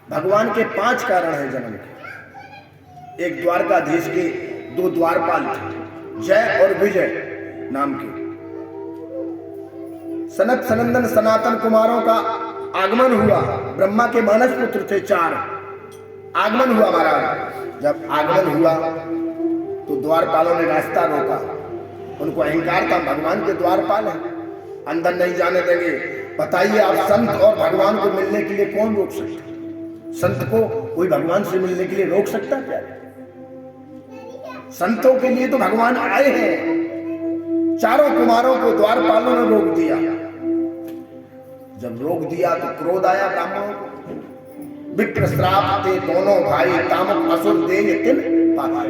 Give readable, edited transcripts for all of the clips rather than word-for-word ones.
भगवान के 5 कारण हैं जन्म के। एक द्वारकाधीश के 2 द्वारपाल थे, जय और विजय नाम के। सनत सनंदन सनातन कुमारों का आगमन हुआ। ब्रह्मा के मानस पुत्र थे 4, आगमन हुआ महाराज। जब आगमन हुआ तो द्वारपालों ने रास्ता रोका। उनको अहंकार था, भगवान के द्वारपाल हैं, अंदर नहीं जाने देंगे। बताइए आप, संत और भगवान को मिलने के लिए कौन रोक सकता? संत को कोई भगवान से मिलने के लिए रोक सकता क्या? संतों के लिए तो भगवान आए हैं। 4 कुमारों को द्वारपालों ने रोक दिया। जब रोक दिया तो क्रोध आया ब्राह्मणों को। विप्र श्राप थे दोनों भाई, तामक असुर दे तिन,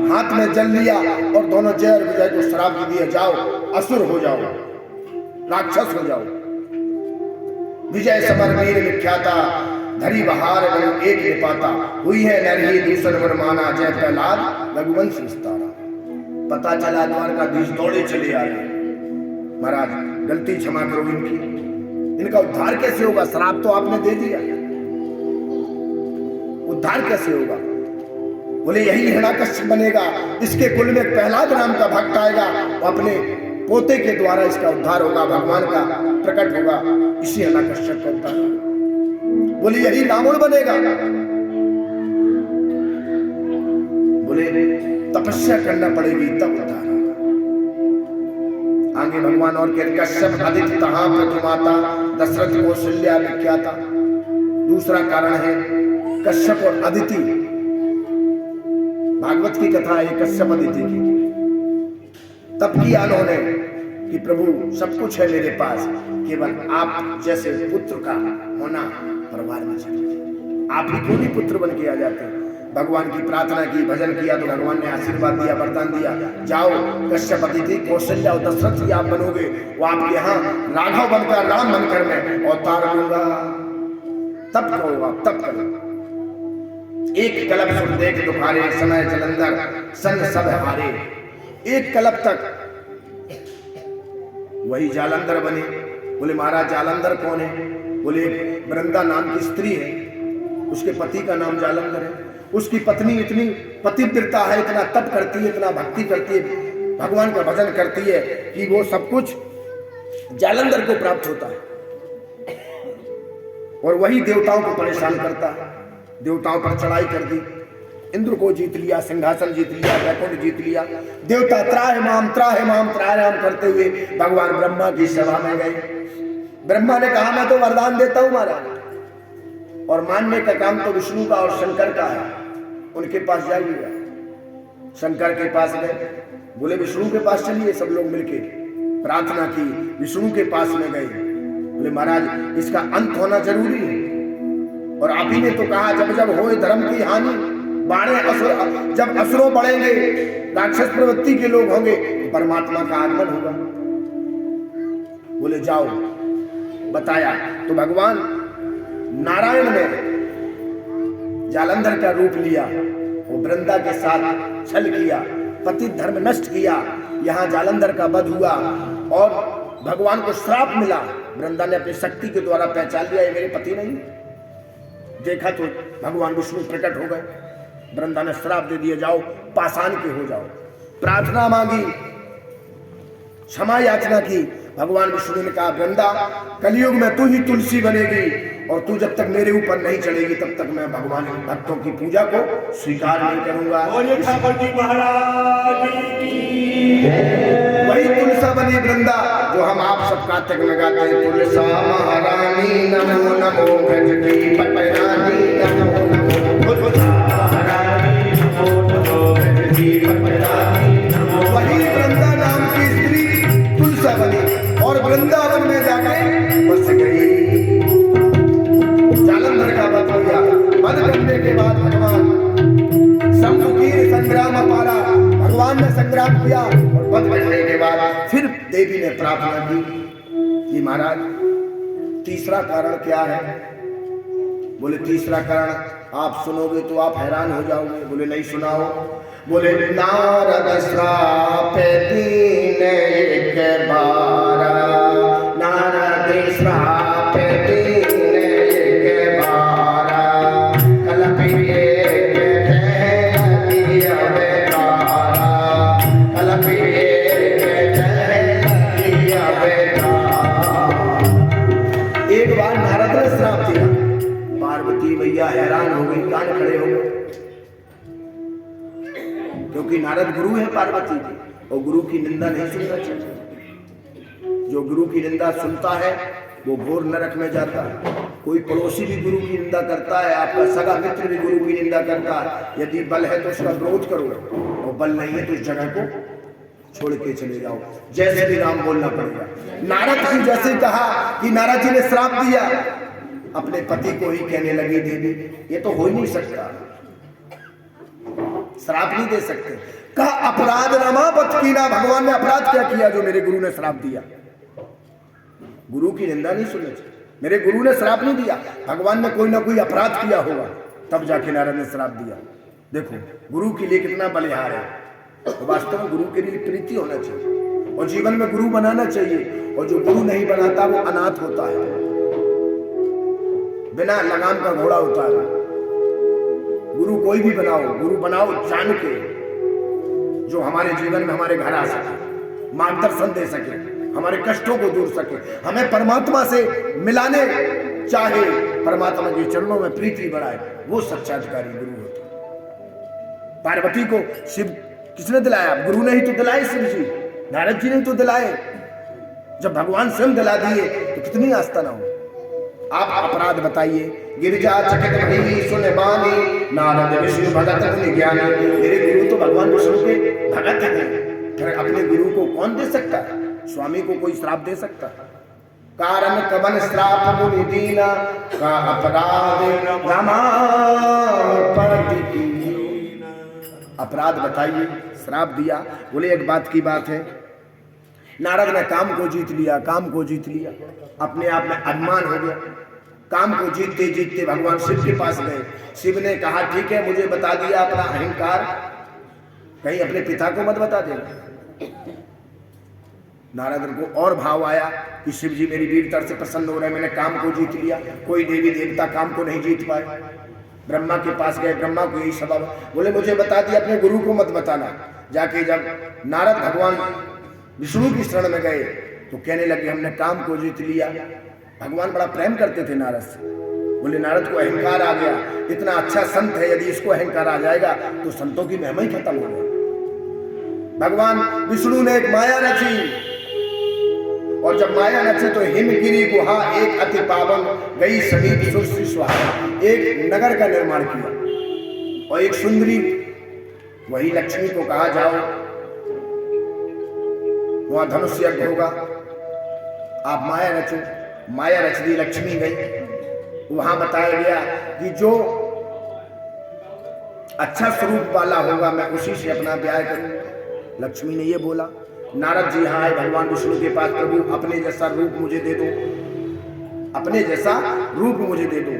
हाथ में जल लिया और दोनों जय और विजय को श्राप दिया, जाओ असुर हो जाओ, राक्षस हो जाओ। विजय समर वीर विख्याता, धरी बहार बन एक निपाता, हुई है नरही दूसर वर माना, जय प्रहलाद रघुवंश विस्तारा। पता चला द्वारकाधीश दौड़े चले आए। महाराज गलती क्षमा करो इनकी, इनका उद्धार कैसे होगा? श्राप तो आपने दे दिया, उद्धार कैसे होगा? बोले यही हिरण्यकश्यप बनेगा, इसके कुल में प्रहलाद नाम का भक्त आएगा, अपने पोते के द्वारा इसका उद्धार होगा, भगवान का प्रकट होगा, इसी हिरण्यकश्यप का उद्धार। बोले यही रावण बनेगा। बोले तपस्या करना पड़ेगी तब उद्धार होगा। आगे भगवान और कहते कश्यप आदित्य तहा प्रतिमाता, दशरथ कौशल्या विख्याता। दूसरा कारण है कश्यप और अदिति। भागवत की कथा है कश्यप अदिति की। तब किया उन्होंने कि प्रभु सब कुछ है मेरे पास, केवल आप जैसे पुत्र का होना परिवार में चाहिए। आप ही को भी पुत्र बन के आ जाते हैं। भगवान की प्रार्थना की, भजन किया तो भगवान ने आशीर्वाद दिया, वरदान दिया, जाओ कश्यप अदिति कौशल्या और दशरथ ही आप बनोगे। वो आपके यहाँ राघव बनकर, राम बनकर मैं अवतार लूंगा। तब करो आप, तब करो। एक कल्प सुन देख दुखारे, समय जलंधर संग सब हारे। एक कल्प तक वही जालंधर बने। बोले महाराज जालंधर कौन है? बोले वृंदा नाम की स्त्री है, उसके पति का नाम जालंधर है। उसकी पत्नी इतनी पतिव्रता है, इतना तप करती है, इतना भक्ति करती है, भगवान का भजन करती है कि वो सब कुछ जालंधर को प्राप्त होता है। और वही देवताओं को परेशान करता है। देवताओं पर चढ़ाई कर दी, इंद्र को जीत लिया, सिंहासन जीत लिया, वैकुंठ जीत लिया। देवता त्राहि माम त्राहि माम त्राहि माम करते हुए भगवान ब्रह्मा की सभा में गए। ब्रह्मा ने कहा मैं तो वरदान देता हूं महाराज, और मानने का काम तो विष्णु का और शंकर का है, उनके पास जाइएगा। शंकर के पास गए। बोले विष्णु के पास चलिए। सब लोग मिलके प्रार्थना की, विष्णु के पास में गए। बोले महाराज इसका अंत होना जरूरी है, और आप ही ने तो कहा जब जब होए धर्म की हानि, बाणे असुर, जब असुरों बढ़ेंगे, राक्षस प्रवृत्ति के लोग होंगे, तो परमात्मा का आगमन होगा। बोले जाओ। बताया तो भगवान नारायण ने जालंधर का रूप लिया, वो वृंदा के साथ छल किया, पति धर्म नष्ट किया। यहाँ जालंधर का वध हुआ और भगवान को श्राप मिला। वृंदा ने अपनी शक्ति के द्वारा पहचान लिया ये मेरे पति नहीं। देखा तो भगवान विष्णु प्रकट हो गए। वृंदा ने श्राप दे दिया, जाओ पाषाण के हो जाओ। प्रार्थना मांगी, क्षमा याचना की। भगवान विष्णु ने कहा वृंदा कलयुग में तू ही तुलसी बनेगी, और तू जब तक मेरे ऊपर नहीं चढ़ेगी तब तक मैं भगवान भक्तों की पूजा को स्वीकार नहीं करूंगा। वही तुलसा बनी वृंदा जो हम आप सब कार्तिक में गाते हैं। तुलसा महारानी नमो नमो, ब्रज की पटरानी नमो नमो, तुलसा महारानी नमो नमो, ब्रज की पटरानी नमो। वही वृंदा नाम की स्त्री तुलसा बनी और वृंदावन में जाकर बस गई। जालंधर का वध किया। वध करने के बाद भगवान शंभुकीर संग्राम पारा, भगवान ने संग्राम किया, और वध करने के बाद फिर देवी ने प्रार्थना की कि महाराज तीसरा कारण क्या है? बोले तीसरा कारण आप सुनोगे तो आप हैरान हो जाओगे। बोले नहीं सुनाओ। बोले नारद श्राप दीन एक बारा, नारद श्राप दीन एक बारा, मैया हैरान हो गई, कान खड़े हो गए, क्योंकि नारद गुरु है पार्वती के और गुरु की निंदा नहीं सुनना चाहिए। जो गुरु की निंदा सुनता है वो घोर नरक में जाता है। कोई पड़ोसी भी गुरु की निंदा करता है, आपका सगा मित्र भी गुरु की निंदा करता है, यदि बल है तो उसका विरोध करो और बल नहीं है तो इस जगह को छोड़ के चले जाओ, जय श्री राम बोलना पड़ेगा। नारद जी जैसे कहा कि नारद जी ने श्राप दिया, अपने पति को ही कहने लगी देवी ये तो हो ही नहीं सकता, श्राप नहीं दे सकते। कहा अपराध रमापत की ना, भगवान ने अपराध क्या किया जो मेरे गुरु ने श्राप दिया? गुरु की निंदा नहीं सुननी चाहिए। मेरे गुरु ने श्राप नहीं दिया, भगवान ने कोई ना कोई अपराध किया होगा तब जाके नारद ने श्राप दिया। देखो गुरु के लिए कितना बलिहार है। तो वास्तव में गुरु के लिए प्रीति होना चाहिए और जीवन में गुरु बनाना चाहिए, और जो गुरु नहीं बनाता वो अनाथ होता है, बिना लगाम का घोड़ा होता है। गुरु कोई भी बनाओ, गुरु बनाओ जान के, जो हमारे जीवन में हमारे घर आ सके, मार्गदर्शन दे सके, हमारे कष्टों को दूर सके, हमें परमात्मा से मिलाने चाहे, परमात्मा के चरणों में प्रीति बढ़ाए, वो सच्चाधिकारी गुरु होता है। पार्वती को शिव किसने दिलाया? गुरु ने ही तो दिलाए, शिव जी, नारद जी ने तो दिलाए। जब भगवान स्वयं दिला दिए तो कितनी आस्था ना हो। आप अपराध बताइए। गिरिजा चकित भई सुन बानी, नारद विष्णु भगत मुनि ज्ञानी। मेरे गुरु तो भगवान विष्णु के भगत हैं, फिर अपने गुरु को कौन दे सकता है? स्वामी को कोई श्राप दे सकता है? कारण कवन श्राप मुनि दीना, का अपराध रमापति कीना। अपराध बताइए, श्राप दिया। बोले एक बात की बात है, नारद ने काम को जीत लिया, काम को जीत लिया, अपने आप में अभिमान हो गया। काम को जीतते जीतते भगवान शिव के पास गए। शिव ने कहा ठीक है, मुझे बता दिया अपना अहंकार, कहीं अपने पिता को मत बता देना। नारद को और भाव आया कि शिव जी मेरी वीरता से प्रसन्न हो रहे, मैंने काम को जीत लिया। कोई देवी देवता काम को नहीं जीत पाए। ब्रह्मा के पास गए, ब्रह्मा को यही सबब, बोले मुझे बता दिया, अपने गुरु को मत बताना। जाके जब नारद भगवान विष्णु की शरण में गए तो कहने लगे हमने काम को जीत लिया। भगवान बड़ा प्रेम करते थे नारद से। बोले नारद को अहंकार आ गया, इतना अच्छा संत है, यदि इसको अहंकार आ जाएगा तो संतों की महिमा ही खत्म हो गई। भगवान विष्णु ने एक माया रची, और जब माया रची तो हिमगिरी गुहा एक अति पावन, गई समीप सुर सुहागा, एक नगर का निर्माण किया और एक सुंदरी, वही लक्ष्मी को कहा जाओ वहां धनुष यज्ञ होगा, आप माया रचो। माया रच दी, लक्ष्मी गई। वहां बताया गया कि जो अच्छा स्वरूप वाला होगा मैं उसी से अपना ब्याह करूंगा। लक्ष्मी ने ये बोला। नारद जी यहाँ आए भगवान विष्णु के पास, प्रभु अपने जैसा रूप मुझे दे दो, अपने जैसा रूप मुझे दे दो।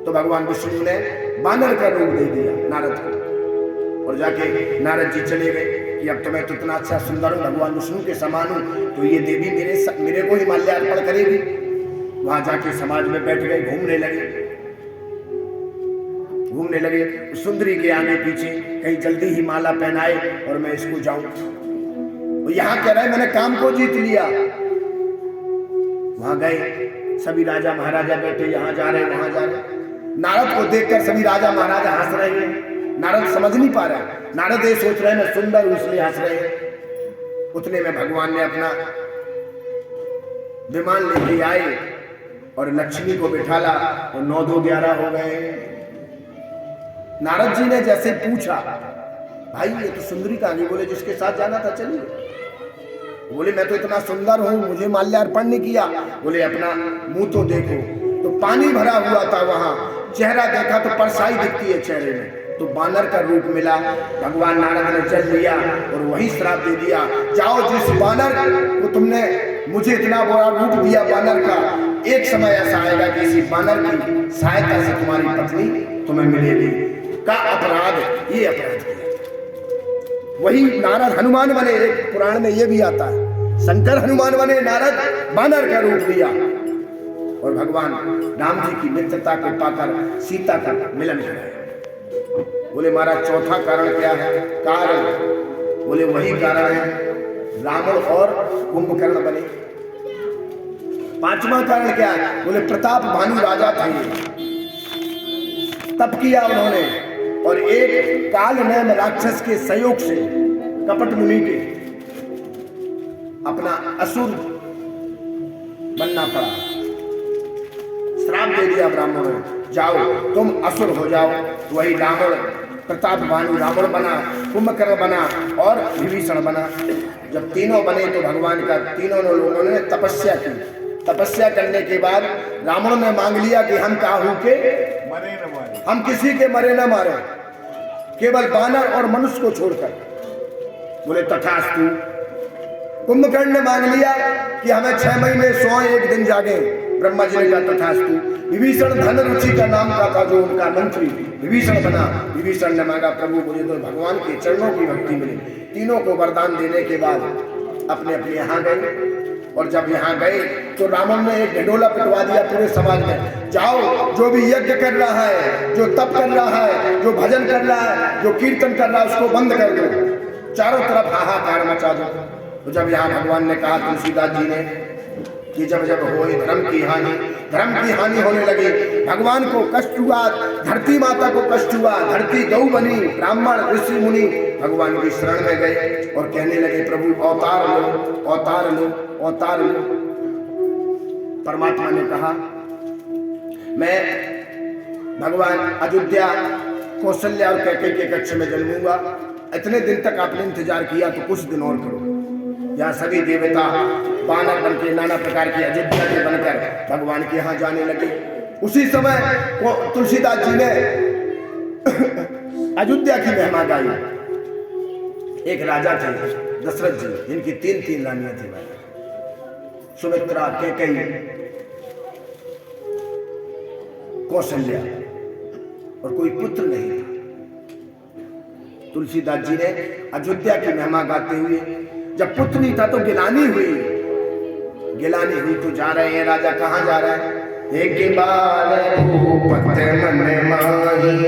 तो भगवान विष्णु ने बानर का रूप दे दिया नारद को, और जाके नारद जी चले गए कि अब तो मैं तो इतना अच्छा सुंदर हूँ, भगवान विष्णु के समान हूँ, तो ये देवी मेरे को ही माल्यार्पण करेगी। वहां जाके समाज में बैठ गए, घूमने लगे। सुंदरी के आगे पीछे कहीं जल्दी ही माला पहनाए और मैं इसको जाऊं। यहाँ कह रहे मैंने काम को जीत लिया। वहां गए, सभी राजा महाराजा बैठे, यहाँ जा रहे वहां जा रहे। नारद को देखकर सभी राजा महाराजा हंस रहे हैं। नारद समझ नहीं पा रहे, नारद ये सोच रहे मैं सुंदर हूं इसलिए हंस रहे हैं। उतने में भगवान ने अपना विमान लेके आए और लक्ष्मी को बिठाला और 9-2-11 हो गए। नारद जी ने जैसे पूछा भाई ये तो सुंदरी कहानी, बोले जिसके साथ जाना था चलिए। बोले मैं तो इतना सुंदर हूं, मुझे माल्यार्पण नहीं किया। बोले अपना मुंह तो देखो, तो पानी भरा हुआ था वहां, चेहरा देखा तो परछाई दिखती है चेहरे में, तो बानर का रूप मिला। भगवान नारद ने जल लिया और वही श्राप दे दिया, जाओ जिस बानर को तुमने मुझे इतना बड़ा रूप दिया बानर का, एक समय ऐसा आएगा कि इसी बानर की सहायता से तुम्हारी पत्नी तुम्हें मिलेगी। का अपराध, ये अपराध किया। वही नारद हनुमान बने, एक पुराण में ये भी आता है, शंकर हनुमान बने, नारद बानर का रूप लिया और भगवान राम जी की मित्रता को पाकर सीता का मिलन कराया। बोले महाराज चौथा कारण क्या है? कारण बोले वही कारण है रावण और कुंभकर्ण बने। पांचवा कारण क्या है? बोले प्रताप भानु राजा थे, तप किया उन्होंने और एक काल नाम राक्षस के सहयोग से कपट मुनि के अपना असुर बनना पड़ा। श्राप दे दिया ब्राह्मणों ने, जाओ तुम असुर हो जाओ। वही रावण प्रतापवान रावण बना, कुंभकर्ण बना और विभीषण बना। जब तीनों बने तो भगवान का तीनों लोगों ने तपस्या की। तपस्या करने के बाद रावण ने मांग लिया कि हम काहू के मरे न मारे, हम किसी के मरे न मारे, केवल बानर और मनुष्य को छोड़कर। बोले तथास्तु। कुंभकर्ण ने मांग लिया कि हमें 6 महीने 101 दिन जागे। ब्रह्मा जी ने कहा तथास्तु। विभीषण धन रुचि का नाम का था जो उनका मंत्री विभीषण बना। विभीषण ने मांगा प्रभु मुझे तो भगवान के चरणों की भक्ति मिली। तीनों को वरदान देने के बाद अपने अपने यहाँ गए और जब यहाँ गए तो रावण ने एक ढिंडोला पिटवा दिया पूरे समाज में। जाओ जो भी यज्ञ कर रहा है, जो तप कर रहा है, जो भजन कर रहा है, जो कीर्तन कर रहा है, उसको बंद कर दो, चारों तरफ हाहाकार मचा दो। तो जब यहाँ भगवान ने कहा तुलसीदास जी ने कि जब जब हो धर्म की हानि होने लगी, भगवान को कष्ट हुआ, धरती माता को कष्ट हुआ, धरती गौ बनी, ब्राह्मण ऋषि मुनि भगवान की शरण में गए और कहने लगे प्रभु अवतार लो, अवतार लो, अवतार लो। परमात्मा ने कहा मैं भगवान अयोध्या कौशल्या और कैकेयी के कक्ष में जन्मूंगा। इतने दिन तक आपने इंतजार किया तो कुछ दिन और करो। यहाँ सभी देवता बानर बन के नाना प्रकार की अयोध्या के बनकर भगवान के यहाँ जाने लगे। उसी समय तुलसीदास जी ने अयोध्या की महिमा गाई। एक राजा थे दशरथ जी, जिनकी 3 रानियां थी, सुमित्रा, कैकेयी, कौशल्या, और कोई पुत्र नहीं था। तुलसीदास जी ने अयोध्या की महिमा गाते हुए, जब पुत्र नहीं था तो गिलानी हुई तो जा रहे हैं। राजा कहाँ जा रहा है? एक बार भूपत मन माही